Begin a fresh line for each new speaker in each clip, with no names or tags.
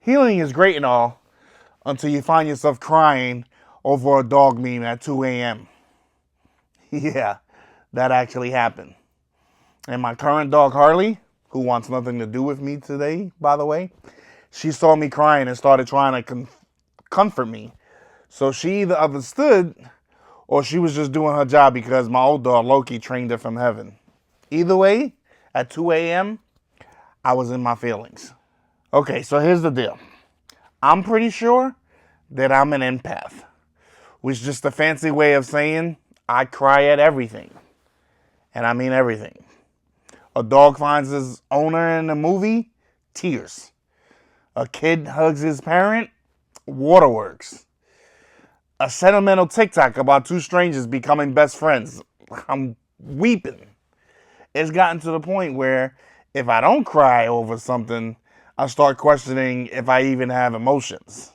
Healing is great and all until you find yourself crying over a dog meme at 2 a.m. Yeah, that actually happened. And my current dog, Harley, who wants nothing to do with me today, by the way, she saw me crying and started trying to comfort me. So she either understood or she was just doing her job because my old dog, Loki, trained her from heaven. Either way, at 2 a.m., I was in my feelings. Okay, so here's the deal. I'm pretty sure that I'm an empath, which is just a fancy way of saying I cry at everything. And I mean everything. A dog finds his owner in a movie, tears. A kid hugs his parent, waterworks. A sentimental TikTok about two strangers becoming best friends, I'm weeping. It's gotten to the point where if I don't cry over something, I start questioning if I even have emotions.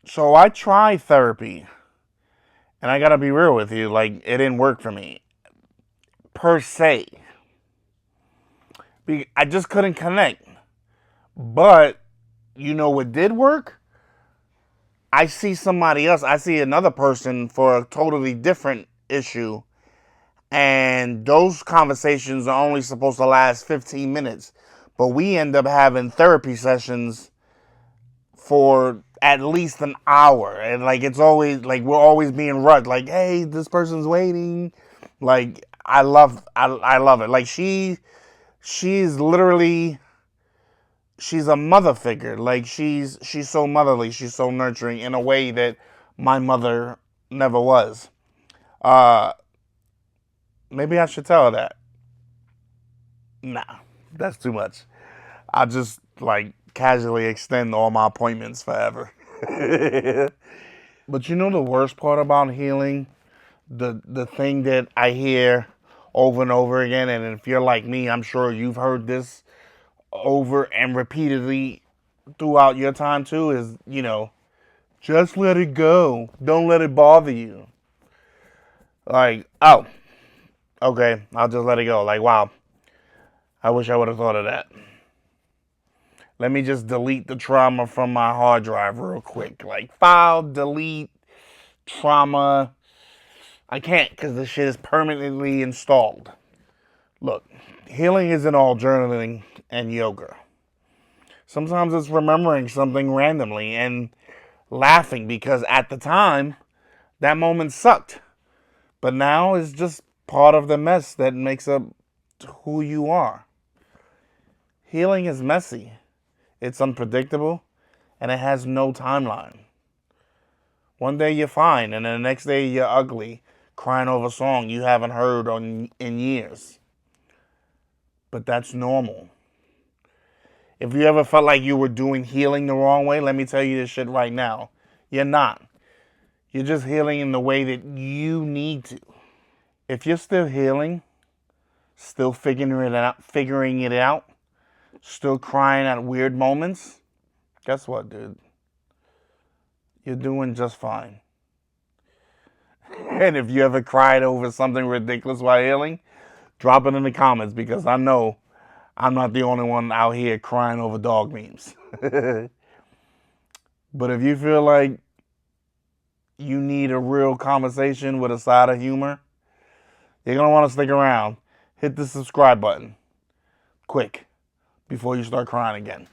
So I tried therapy, and I gotta be real with you, like, it didn't work for me, per se. I just couldn't connect. But, you know what did work? I see somebody else, I see another person for a totally different issue, and those conversations are only supposed to last 15 minutes. But we end up having therapy sessions for at least an hour. And like it's always like we're always being rushed. Like, hey, this person's waiting. Like I love it. Like she's literally she's a mother figure. Like she's so motherly, she's so nurturing in a way that my mother never was. Maybe I should tell her that. Nah, that's too much. I'll just like casually extend all my appointments forever. But you know the worst part about healing? The thing that I hear over and over again, and if you're like me, I'm sure you've heard this over and repeatedly throughout your time too, is, just let it go. Don't let it bother you. Like, oh, okay, I'll just let it go. Like, wow, I wish I would have thought of that. Let me just delete the trauma from my hard drive real quick. Like, file, delete, trauma. I can't because the shit is permanently installed. Look, healing isn't all journaling and yoga. Sometimes it's remembering something randomly and laughing because at the time, that moment sucked. But now it's just part of the mess that makes up who you are. Healing is messy. It's unpredictable, and it has no timeline. One day you're fine, and the next day you're ugly, crying over a song you haven't heard in years. But that's normal. If you ever felt like you were doing healing the wrong way, let me tell you this shit right now. You're not. You're just healing in the way that you need to. If you're still healing, still figuring it out, still crying at weird moments, guess what, dude? You're doing just fine. And if you ever cried over something ridiculous while healing, drop it in the comments because I know I'm not the only one out here crying over dog memes. But if you feel like you need a real conversation with a side of humor, you're going to want to stick around. Hit the subscribe button quick before you start crying again.